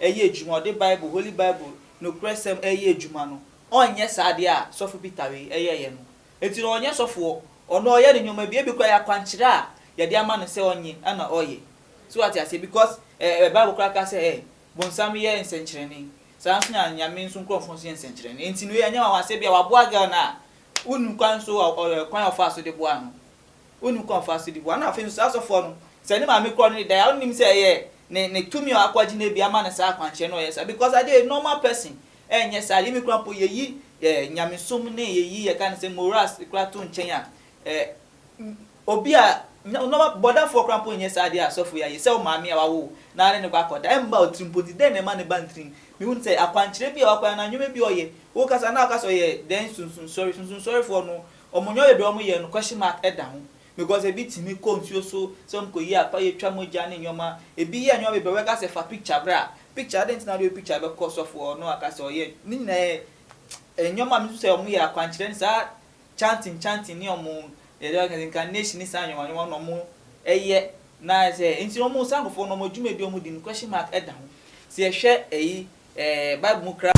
eye adwuma de Bible Holy Bible no cresem eye adwuma no onye saade a sofo Peter we eye no enti no onye sofo ono oye de nyoma bia bi kwa ya kwankyere a ye de ama no se onye ana oye so what I say because Bible cracker say bonsam ye nsenkyerene sanso nya nyame nso nkrofo nso ye nsenkyerene enti no ye anya wa se bia wa boa ga na unu kwan so kwan of aso de boa no unu kwan fa so de boa na afin so asofo no se ne ma me kro no de ya onim se ye ne tumi akwaji na bia ma na sa kwankyere no ye sa because I dey a normal person enye sa ye me kwan po ye yi nyame som ne ye yi ye kan se moras kra to nchen a obi a no border for crampo nye sade asofo ya yese o maami a wawo na ne kwa koda emba otrimpoti den ne ma ne bantrin mi hu say akwankyere bi a wakwa na nweme bi oye wo kasa na akasa oye den sunsun sorry for no omonyo ye do omo ye no question mark eda ho because ebi timi ko nsuo so some ko yi apa ye twa moja ne nyoma ebi ye nyoma be we kasa fa picture bra picture den na do picture be cost of no akasa oye ni na nyoma mi say omo ye akwankyere ni sa chanting ni omo incarnation is an one no more eye na say enti no mo sango for no mo dwuma bi o mo di question mark eda ho se ehwe Bible mu kra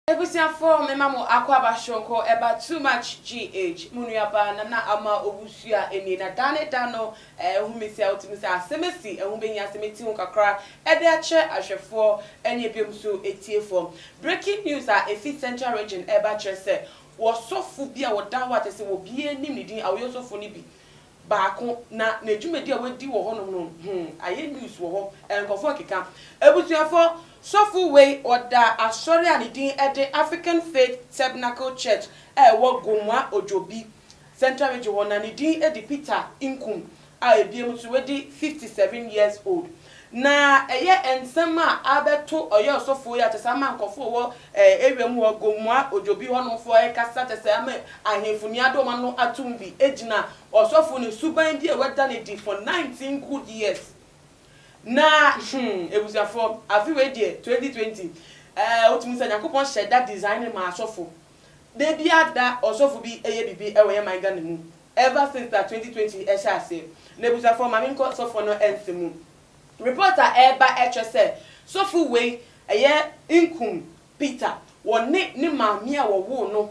Ebusia for me mamo akwa ba shonko eba too much GH munuaba na ama obusua eni na dano humisia utimisa asemesi ehubenya asemeti hu kakra ede ache ahwefo enye biomso etiefo breaking news a efi central region eba chese wosofu bia wodawa tese wo bie nim ni din awosofu ni bi baako na nedwumedi a wadi wo ho no aye news wo ho enkofo keka ebusia for sofu way oda asori anidin ede African Faith Tabernacle Church wo gomwa ojobi central region wona nidin ede Peter Inkum a ebiem so wedi 57 years old na eye ensema abeto oyo sofu ya tesama nkofo wo ewem wo gomwa ojobi hono fo kasa tesama ahemfuni adoma no atumbi ejina osofu ni suban bi e weda ne di for 19 good years na ebusia for afi we die 2020 otumisa yakopon sheda design ma asofo de bia da osofo bi eye bibi ewe my Ghana mu ever since that 2020 e sha say na ebusia for mami nko sofo no ensemu reporter eba HSL sofo we eye Inkum Peter woni ni mami a wo no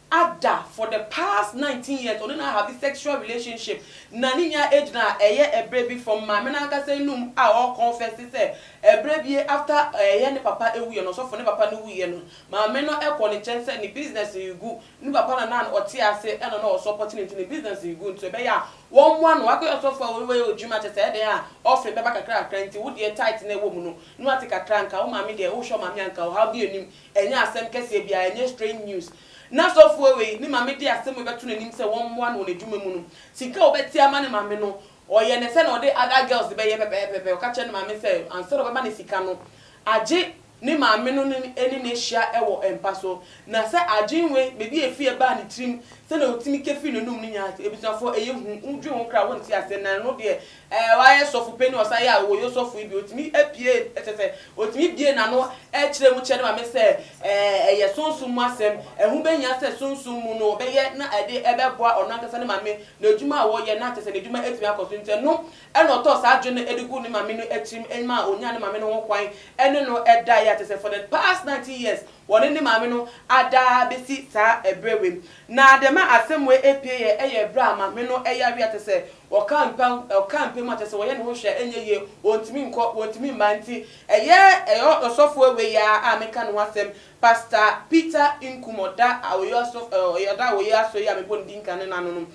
ada for the past 19 years only na have a sexual relationship na ninya age na eye ebrebi from mama na aka say num a o confess say ebrebi after eye ne papa ewuye no so for ne papa no wuye no mama no ekwo ne chance ni business you go ni papa na oti ase e no no supporting ni business you go to be ya one one wakoyo so for we ojuma tete e dey a offer be kakra nti wo de tight na ewo mu no no ati kakra nka wo mama de wo show mama nka wo ha bi enim enya asem kese bia enya strange news na so we ni mama de asem beto nanim se won mo na onedwuma mu no sika obeti ama ne mama no oye ne se na ode other girls be ye pepe o ka che ne mama se answer be ma ne sika no age ni mama no ni eni na hia ewo empaso na se aginwe bebi efi e ba ni trim se na otimi kefi no num ni nya ebisafo eye hu udwe ho kra won ti ase na no de waye sofu peni osa ya wo yo sofu bi otimi apie etete otimi bie na no e kire mu kire mama se eye sonsun mu asem ehu benya se sonsun mu no obeye na ade ebeboa ono akasa ne mama na adwuma wo ye na atese na adwuma etimi akoso nte no e no to sa adwe no edigu ni mama no etrim enma onya ne mama no ho kwan ene no eda ya atese for the past 90 years woni ni mama no ada besi sa ebrewem na de ma asem we epie ye eye bra mama no eyari atese o kampe ma atese wo ye ne ho hwe enye ye ontimi manti eye osofo we ya ameka no asem Pastor Peter Inkumoda awoyo so oyoda wo ya so ya me bon dinka ne nanu no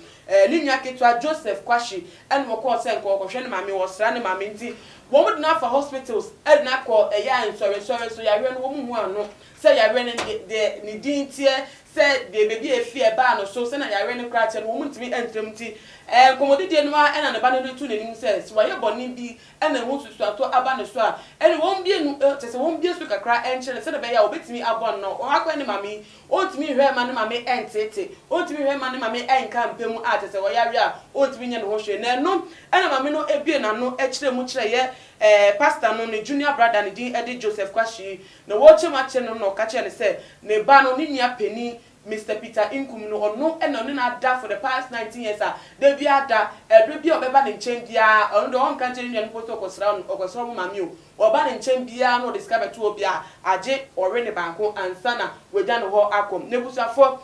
linya ketwa Joseph Kwashi en wo ko se nko hwe ne mama wo sra ne mama nti wo mu na for hospitals e na ko eya sorry so ya hwe no wo mu hu ano se ya hwe ne de ni din tie said the baby a fear ban or so send a rent crash and woman to me empty commodity and an abandoned to the says why your bonny be and then wants to start to abandon swap and it won't be a sugar cry and chill instead of a bit me abon no or I can mammy or to me her man mammy and tete or to me her man mammy and camp him artist or ya or to me and ocean and no and mammy no a beer and no extra much pastor no ne junior brother ne din Eddie Joseph Kwashi no watch match no catch and say ne ba no ni penny Mr. Peter Inkum no no and no na da for the past 19 years they be ada every be obeba ne nchem bia on the one country union post okosra mami o oba ne nchem bia no discover to obia age ore ne banko ansana we dan ho akom nebusafo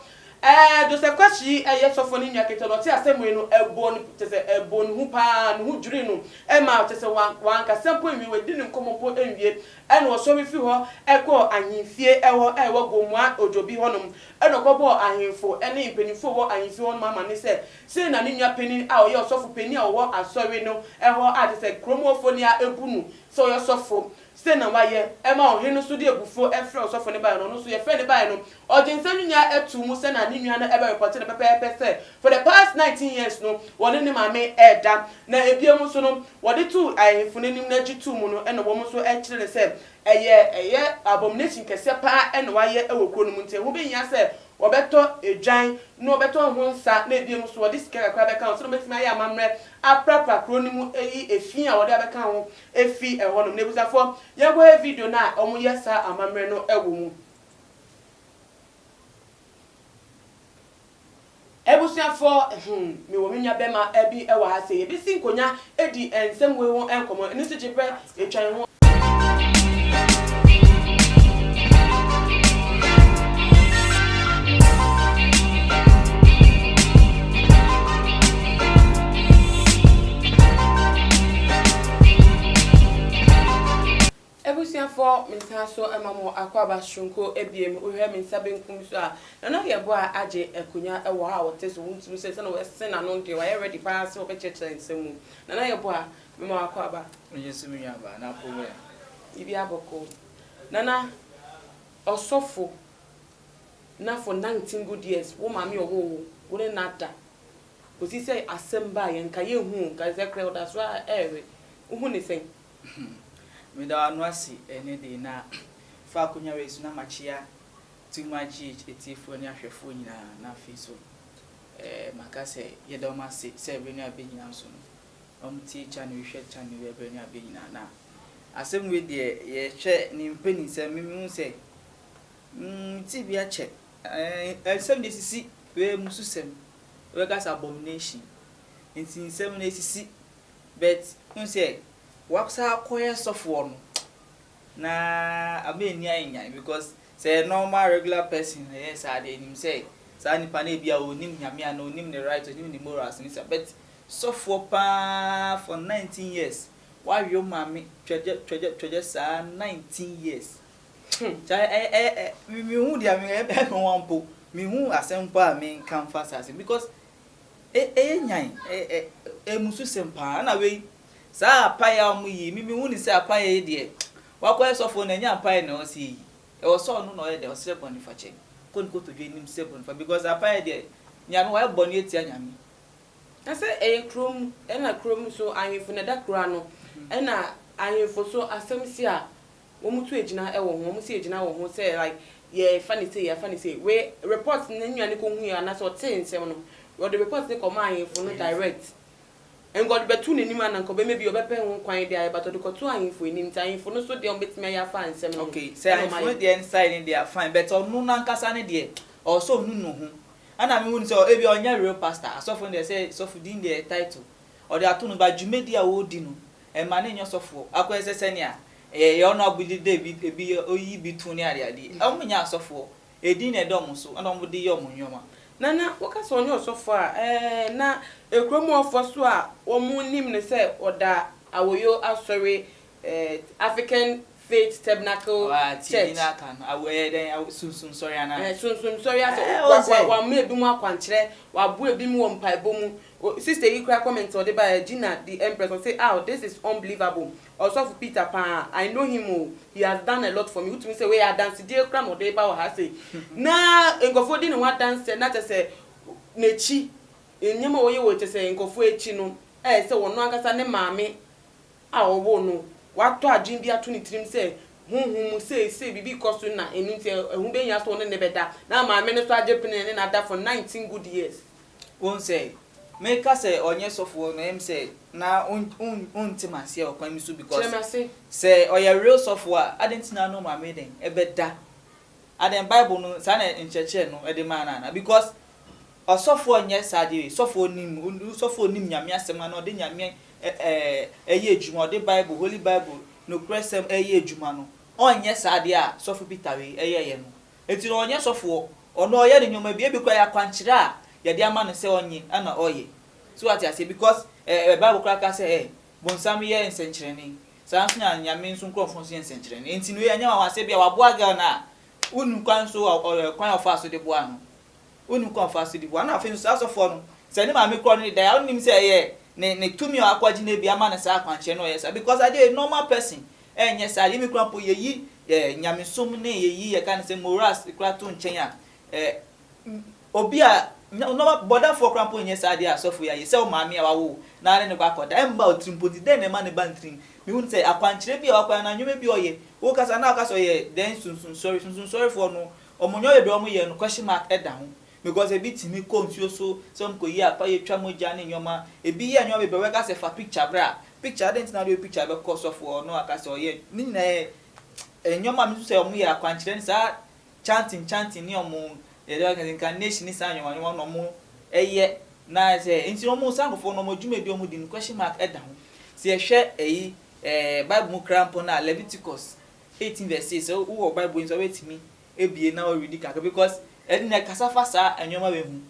Joseph Kwashi yes of one in your kettle or asem we no ebon tese ebon hu pa no hu dwiri no e ma tese wan ka sample mi we dinu kompo enwie e no so mi fi ho e ko ahimfie e wo gomwa ojobi honom e no ko bo ahimfo e ne mpanifo wo ahimfie honom ama ne se na ne nua peni a o ye osofo peni a wo asori no e ho a tese kromofoni a ebunu so yo sofo se na waye e ma ohinu so de egufo e fre osofo ne ba no so ye fre ne ba no ojinsanu nya etu mu se na ne nua na e be report ne pepe se for the past 19 years no woni ne mame eda na ebiemu so no wodi tu ahimfo ne nim na jitu mu no e no wo mu so e kire se eye abomination kese pa e no waye e wo kro no mu nte wo be nya se obeto edwan no obeto ho nsa na ebiemu so wodi sika kakra be kan so no betima ya amamre aprapra kronimu eyi efi a wodi abeka ho efi e honom nebusafo ye go video na omo yesa amamre no ewo mu ebusuafo me wo menua bema ebi e wa ha se ebi sinkonya edi ensem we won enkomo eni so Ch0ppəd etwan ho for minsa so emamo akwaba shunko ebiem ohwe minsa benkum so a na ye bo a age akunya ewo ha wote so wuntum se na we se na no de wa ready pass o be cheche nsemu na ye bo a memo akwaba yesu mi yaba na powe ibi aboko na osofo na for 19 good years wo mami owo wo ne nada osi se asemba ye nka ye hu ka ze crowd as wa ewe uhu ne sen me da anu asi ene de na fa kunya wesu na machia too much etifo ni ahwefo nyina na fiso makase ye do ma se be ni abenyina so no ti channel hwe channel we be ni abenyina na asem we de ye hwe ni mpeni se mimi hu se ti bia che asem de sisi we mususem we gas abomination ntin sem na sisi but hu se wapsa akoye sofo no na ameni anya because say normal regular person yes I dey nim say sa nipa na bia onim nyame ana onim the right onim the morals ni say but sofo pa for 19 years why your mama treje sa 19 years mi hu dia mi e won po mi hu asempo a mi kan fast because nyan musu sempa na we sa apaya mu yi mi hu ni sa apaya de wakoye sofo na nya apaya na o si e wo so no no e de o se boni fa che kon ko to dwe nim se boni fa because apaya de nyame wa boni etia nyame ase e krom na krom so ahemfo na da kra no na ahemfo so asem si a wo mutu ejina e wo ho mo si ejina wo ho say like ye funny say we report na nwane ko hu ya na so ten nsem no we the report ne ko ma ahemfo no direct and God betu ne nim ananko be maybe obepe ho kwan dia but the ko to ahemfo enim ahemfo no so de on betime ya fa nsem no okay say ahemfo de inside in there fine but onu na nkasa ne de also nu no ho ana me hu say e be onya real pastor asofo dey say sofo din the title or they atunu ba jumedia wo di no e ma ne nyo sofo akwese senia ye ono abudi David ebi oyi bitu ne ade ade amunya asofo edin ne dom so ana mo de ye omunyoma nana waka onye osofo a na ekromu ofo a omu nim ne se oda awoyo asori African Faith Tabernacle Church. Soon sorry ana. Soon sorry aso wa me bi mu akwankyere wa bo ebi mu wo mpaebo mu. Sister you cry comment or by Gina the Empress will say, "Oh, this is unbelievable." Also for Peter Pan, I know him. He has done a lot for me. Which means say we are dancing dey cram or dey ba wa ha say. Na nkofo di ne wa dance na te say nechi. Enyema wo ye wo te say nkofo echi no. Say wono akasa ne maame a owo no. Wa to adwin bi ato ne tirim say huhum say bibi koso na enu te ehun be nya so ne beda. Na maame no so agepene ne na da for 19 good years. Won't say make us say onye sofo no em say na untimase o kwan mi so because say oya real sofo a adentina no ma me den e beda aden bible no sa na ncheche no e de man na because osofo onye sade sofo nim nyame asem na o de nyame eye ejuma o de bible holy bible no cresem eye ejuma no onye sade a sofo bitawe eye no enti no onye sofo ono oye de nyoma bi kwa ya kwankyere a ya de ama no se onye ana oye so what I say because bible cracker say bonsam ye nsenkyerene sanso nya nyame nso nkrofo so ye nsenkyerene enti no ye nya wa se bia wa boa ga na unu kwan so kwan of aso de boa no unu kwan fa so de boa na afin so asofo no se ne ma me kro no de ya onim se ye ne tumi akwaji na bia ma na sa akwanche no yes because I dey a normal person enye sa ye me kran po ye yi nyame som ne ye yi ye kan se moras kra to nchen a obi a no border for crampo nye sade asofo ya yese o maami a wawo na ne kwa koda emba otrimpoti den ne ma ne bantrin mi hu say akwankyere bi a wakwa na nwome bi oye wo kasa na kasa oye den sunsun sorry for no omonyo ye be omo ye no question mark eda ho because ebi timi ko nsuo so some ko yi apa ye twa moja ne nyoma ebi ye nyoma be we kasa fa picture bra picture den na do picture be cost of no akasa oye ni na nyoma mi say omo ye akwankyere ni sa chanting ni omo incarnation is an one no more na say enti no mo sankofo no mo dwumedi omo din question mark eda ho se ehwe bible mu crampo na Leviticus 18 verses so wo bible so wetimi ebie na o read kaka because edi na kasafa sa anyoma we hu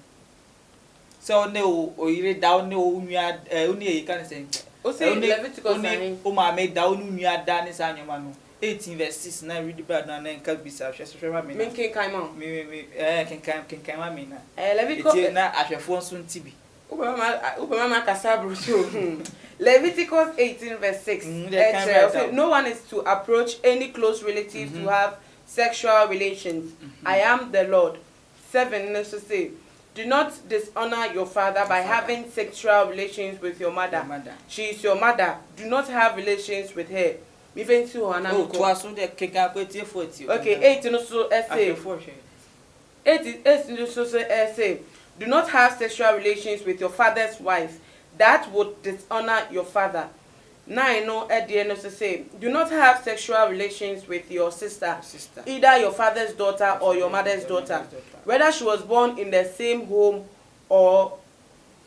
so ne o yire da ne o nua oni e kan say o say Leviticus o ma me da onu nua da ne sa anyoma no 18 verses na read bad na nka bisa hwehwe ma me me kenkan ma me kenkan ma me na Leviticus na ahwefo nso ntibi Ubama kasabru so Leviticus 18 verse 6 no one is to approach any close relative to have sexual relations. I am the Lord. 7 also say do not dishonor your father by having sexual relations with your mother. She is your mother. Do not have relations with her. Even to Hana. Oh, to aso de keka kweti 40. Okay, 8 also say 8 also say do not have sexual relations with your father's wife. That would dishonor your father. 9 no at the end also say do not have sexual relations with your sister. Either your father's daughter or your mother's daughter, whether she was born in the same home or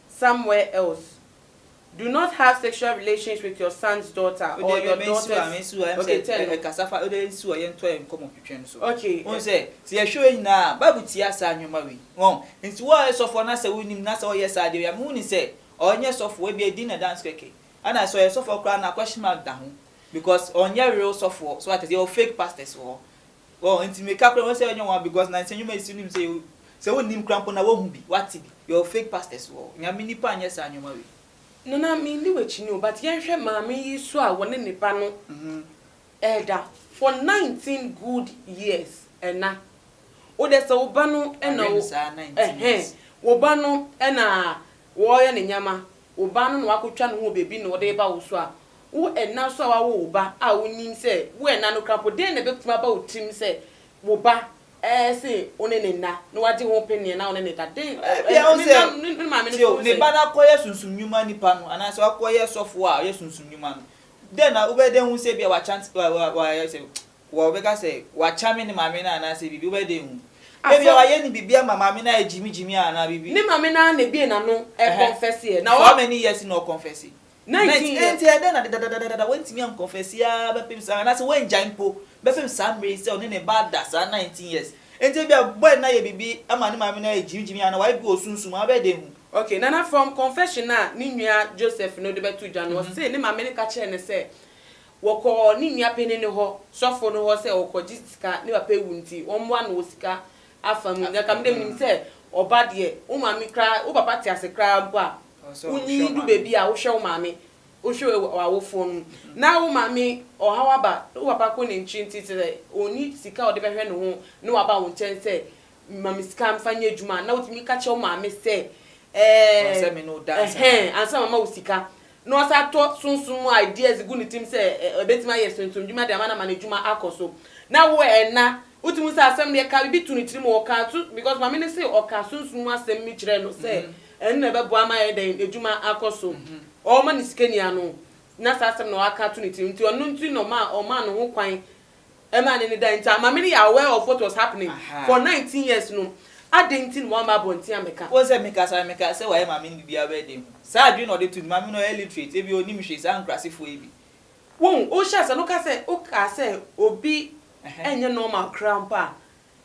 somewhere else. Do not have sexual relations with your son's daughter or your daughter's. Okay, tell okay. On say, see a show na Bible tia sa nyoma wi. Won, nti wo so for na se wonim na se o yes ade ya mu ni say onye so for we be di na dance keke. Ana so so for kra na question mark da ho because onye real so for so that you fake pastors wo. Won, nti make up we say onye one because na se nyoma isi nim say wonim krampo na wo hu bi what bi your fake pastors wo. Nyame nipa anya sa nyoma wi. No na me ndi wechi no but yen hwe maame yi so a woni nipa no elder for 19 good years ena o de se oba no ena o oba no ena wo ye ne nyama oba no wakotwa no ho bebi no de ba wo so a wo ena so a wo oba a wonim se wo ena no krapo den na betuma ba otim se wo ba say one na no wadi ho peni na one ne da den ne bana koye sunsun nyuma nipa no ana so akoye sofo a ye sunsun nyuma no den na ube den hu se bia wa chant wa say wa obeka say wa chame ni mame na ana say bibi ube den hu e bia wa ye ni bibia mama me na jimi ana bibi ni mame na na bia na no e confess here na how many years no confess 19 years den na went me am confess ya be pim sa na say when jampo be pim sa mre say one ne bad da sa 19 years ente bia boy na ye bibi ama ni mame na jimi ana why be osunsun abe den hu. Okay, nana from confession na ni nua Joseph no de betu Jan was say ni mame ni ka kire ne say woko ni nua pene ne ho sofo no ho se woko gisika ne papa wunti omwa no sika afam nga kam dem nim se oba de o mami kra o papa ti ase kra mpo a unyi du bebi a wo hwe o mami wo hwe awofo no na wo mami o hawaba wo papa ko ne nchi ntitire oni sika o de behwe ne ho ne waba wo nchen se mami sika mfanye adwuma na wotimi ka che o mami se se me no dance ansa mama wo sika no asa to sunsun ideas gu ni tim se obetima yesunsun dwuma de amana manajuma akoso na wo na utimu sa asem ne ka bi tu ni tirim wo ka tu because mama ne say o ka sunsun asem mi kire no say en na be bo ama ye den edwuma akoso o ma ni sikani ano na sa asem no aka tu ni tirim nti onu nti no ma o ma no ho kwan e ma ne dan nti mama ne ya aware of what was happening for 19 years no adentin mo ma bonti ameka wo se meka say why mama ni bia be dem sa adwi no de tu mama no illiterate e bi oni mi hwe sa nkrasefo e bi won o sha sa no ka say obi enye normal crampa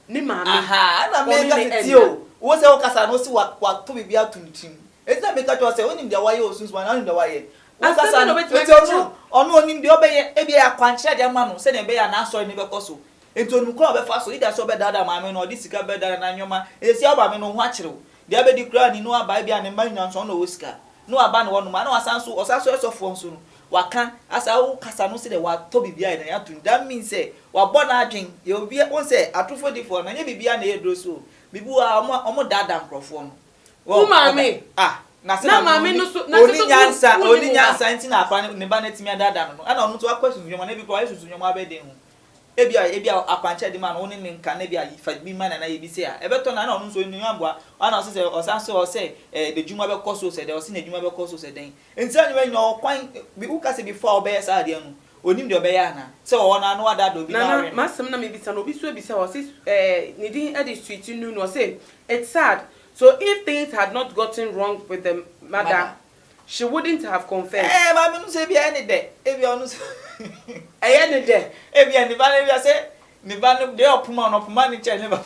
ni mama na meka ti o wo se o kasa no si wa to bibia tuntum e say meka to say onim dia waye osunsu na onim dia waye o kasa no ono onim dia obeye e bia akwankyere dia ma no se na be ya na asori ni be koso entonu kro be fa so ida so be dada mama no odi sika be dada na nyoma e si aba me no ho akyerew dia be di kra ni no aba bia ne man nyanso no wosika no aba no wono ma na wasanso osaso esofo nso no waka asa wo kasa no se de wa to bibia na ya tun that means say wa bo na adwen ye obi won say atofo difo na nye bibia na ye droso bibu a omo dada nkrofo no wo mama na se na mama no so na oni nyansa nti na akwa ne ba na timi dada no ana onu to akwasu nyoma na bi kwa yesu nyoma abeden ho ebia akwanche di ma no ne nka na bia fa bi ma na ye bi se a ebeto na onu so nyu amboa ana so se osanso o se de djuma be koso se de o se na djuma be koso se den enti anyu enyo kwan bi uka se before obeye sa ade anu onim de obeye ana se wo na no ada do bi na na masem na me bi sa no bi so bi sa o se ne din e the street nu no say it's sad. So if things had not gotten wrong with the mother, she wouldn't have confessed. Mama no say bi any day e bi onu any day e bi ani ba ne bi say ni ba no de opuma ni che ne ba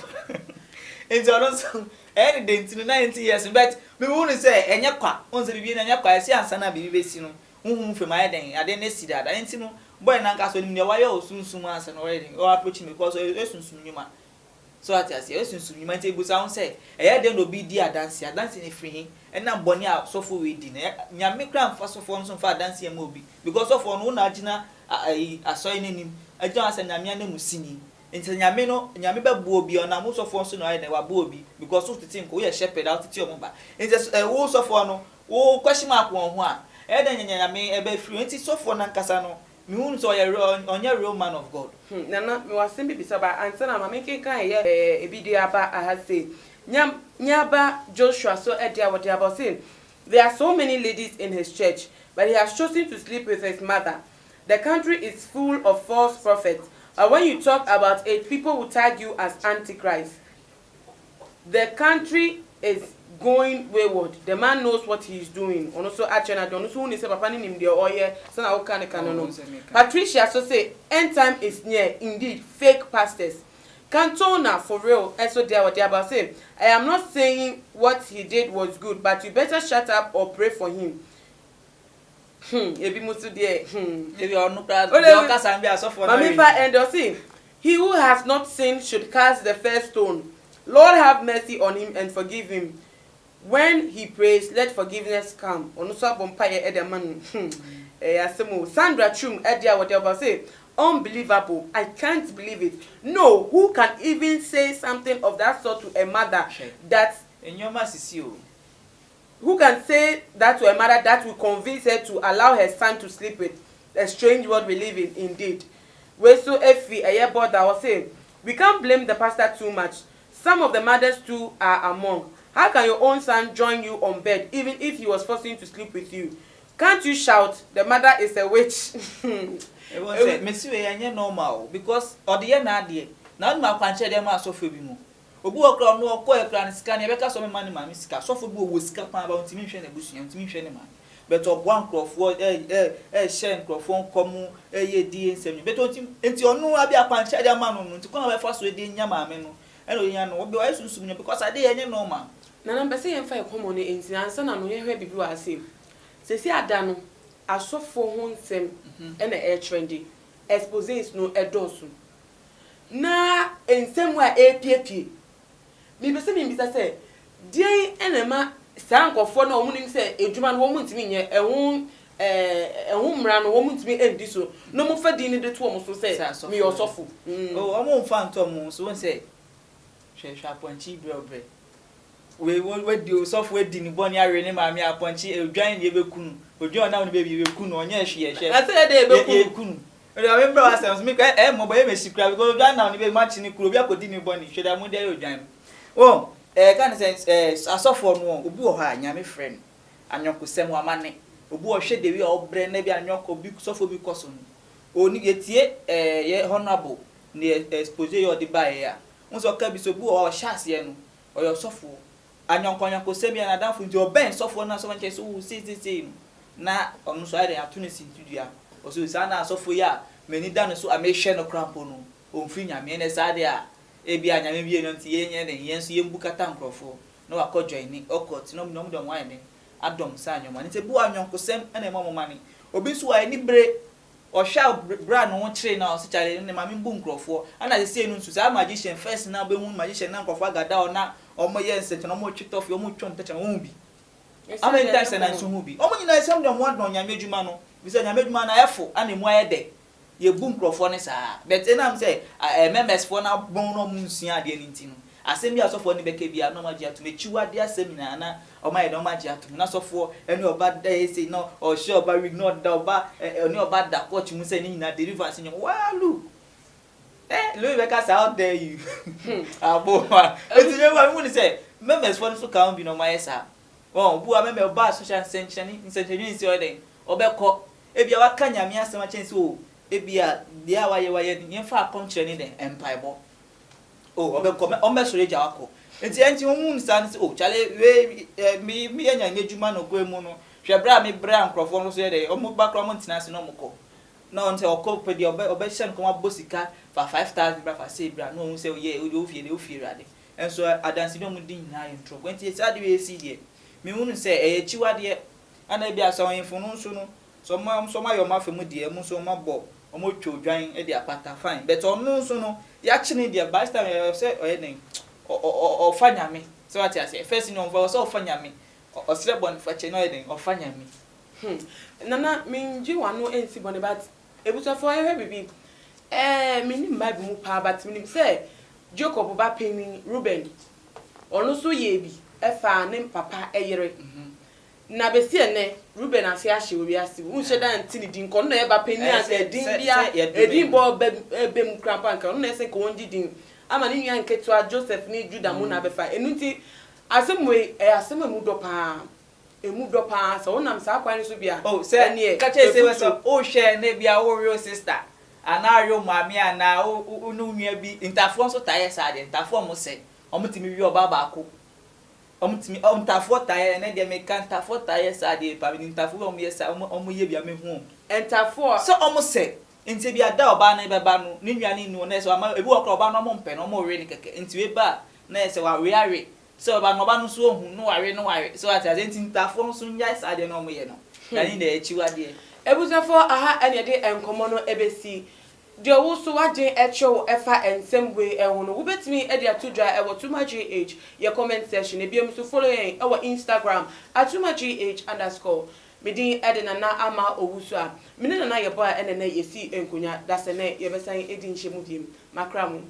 enti onu so any day ntinu 90 years but me wonu say enye kwa on say bi na enye kwa esi ansa na bi be si no hunhun fe ma den ade na si dada enti no boy na nka so ni ne waye osunsun ansa no already o approach me because esunsun nyuma so ati ase esunsun nyuma enti ebusa won say eye den no bi di adanse ne free hin ena boni a sofo we di na nyame kra mfa sofo nso mfa adanse am obi because sofo no na agina asoy nenim agina ase nyame na musini enti nyame be bu obi ona mo sofo nso no aye na wa bu obi because so tete nko we shepherd out tete omba enti wo sofo no wo question mark won ho a den nyame e be free enti sofo na nkasa no me hu so onye real man of God nana me wasen bi bisa ba ansa na mama kenkan ye ebidio aba ahase nyaba Joshua so edia what about say there are so many ladies in his church but he has chosen to sleep with his mother. The country is full of false prophets, and when you talk about it, people will tag you as Antichrist. The country is going wayward. The man knows what he is doing. Also, actually, don't know who is papa ni nim de oye. So na oka ne kanono. Patricia so say end time is near. Indeed, fake pastors. Cantona for real. Also, there what they about say. I am not saying what he did was good, but you better shut up or pray for him. Ebi musu de. Ebi onu pra. O ka sambi asofo na. Mamifa and say, he who has not sinned should cast the first stone. Lord have mercy on him and forgive him. When he prays, let forgiveness come. Onusa bompaye edeman. Asemo Sandra Chum edia whatever say. Unbelievable. I can't believe it. No, who can even say something of that sort to a mother that who can say that to a mother that will convince her to allow her son to sleep with a strange world we live in indeed. We so efi a year board that was saying we can't blame the pastor too much. Some of the mothers too are among. How can your own son join you on bed even if he was forcing to sleep with you? Can't you shout the mother is a witch? E won say me si we anye normal because ode na ade na ma kwanche dem asofo bi mu obu okra no okọ ekra ne sika ne be ka so me mani ma me sika sofo bi wo sika pa ba ntimi hwe na busu ntimi hwe ne ma but obo ankrofo share nkrofo nkomu ye die nsem but enti onu abi akwanche dem ma no nti kwa be fa so de nya ma me no e no nya no obi wa sunsun nya because ade anye normal na be say yen fa e komo ne enti ansa na no ye hwe bibi wa asem sesi ada no asofo ho nsem na e trendy exposes no edosu na ensem wa epiepie mi bese mi bisa se die enema sankofo na omunim se edwuma no wo muntimi nye ehun mra no wo muntimi endi so no mo fa di ni de to mo so se mi osofo o mo mfa nto mo so won se hwehwe aponchi brebre we di osofo edi ni boni are ni ma mi aponchi edwan ni ebekunu odwan na no be bi ebekunu onye hwe hwe ase de ebekunu ore awe bro asem mi ka mo boye me sikra because odwan na no be match ni kuro bi akodi ni boni hwe da mo de odwan o kan say asofo no obi o ha nyame friend anyokosem wa mane obi o hwe de wi o bre na bi anyoko bi sofo bi koso no oni etie ye honorable ni expose yo de ba ya unso ka bi so bu o shas ye no o yo sofo anyokosem ya na danfo nti o ben sofo na so manche so si na onu so ade atune sintudia o so sa na sofo ya mani da no so amehwe no krampo no o mfi nyame ne sa de a ebi anyame bi eno nti yenye ne yenso yembukata nkrofo no akọjoin ni okot no no don wan ni adom sa anyoma nti bu anyonkosem na emo mani obi so wa ni bre o sha bra no kire na o se chale ne mame mbu nkrofo ana se enu nsu sa magician first na be hu magician na nkrofo agada o na o mo ye nse no mo twitofi o mo twom teche mo bi amen times na nsu hu bi o mo nyina esem dem wadon nyame adwuma no bi se nyame adwuma na efo ana mu ayede ye bu nkrofo ne sa but enam say members for na bon no munsia ade ni ntino asem bi asofo ni beke bia no magia to mechiwa de asem na o ma ye no magia to na sofo eni oba da say no o she oba ignore da oba oni oba da coach mu say ni na deliver sin walu lo be ka sa out there you abo eti me wa mu ni say members for so ka bi no ma yesa o bu a member oba social century nsi o den obekọ ebia wa kanya mi asem a chense o ebia dia waye ni mfa akonkyere ni den empaibo o obekọ o mesoro eja wako enti hu nsa ni o chale we mi enya nyedwuma no ko emu no hwebra mi bra nkrofo no so ye de o mo bakro mo ntina se no moko na on se okopedi obe shen ko mabosika for 5000 bra for say bra no hu se ye o fie rade enso adansi no mu din na intro enti esa de we si de mi hu se chiwade ana bia so yinfo no so no so ma yo ma fe mu de mu so ma bo omo twodwan e de apata fine but onu so no ya chine de by time you say o yen o fanyame so what you say first no for so fanyame o sre bon fa che no yen o fanyame nana minji wanu ensi bon but ebuso for e bibi minim bible mu pa but minim say Jacob ba penin Ruben onu so ye bi e fa ne papa eyere na besi ene Ruben afi ahye obi ase unhye dan ntini din ko no e ba peni ase din bia edin bo be mu krampa nka no na ese ko onji din ama ni nyan keto a Joseph ni Judah mu na be fa enunti asemwe asemu do pa so wonam sa kwa ni so bia oh se ka che se we so o hye ne bia o real sister ana real mami ana o nu nua bi intafo so taye sa de intafo mo se o mutimi wi oba ba ko omtimi omtafo taye na de mekantafo taye sa de pa bi ntafo o mo yesa o mo ye bia me hu entafo so o mo se nti bia da oba na beba no ni nwane nu na se wa ebi okra oba no mo mpe no mo we ni keke nti we ba na se wa we are so oba no ba no so ohun no ware so ati ati ntafo so nya sa de no mo ye no dani na echiwade ebusafo aha ene de enkomo no ebesi de wo so waje echo efa ensemwe ehono wo betimi e de atodwa e wo ch0ppəd ye comment section e biem so follow yen e wo Instagram @ch0ppəd_ medi edena na ama owusu a mene na ye boy ene na ye si enkonya da se na ye besan edi nhyemu biem makramu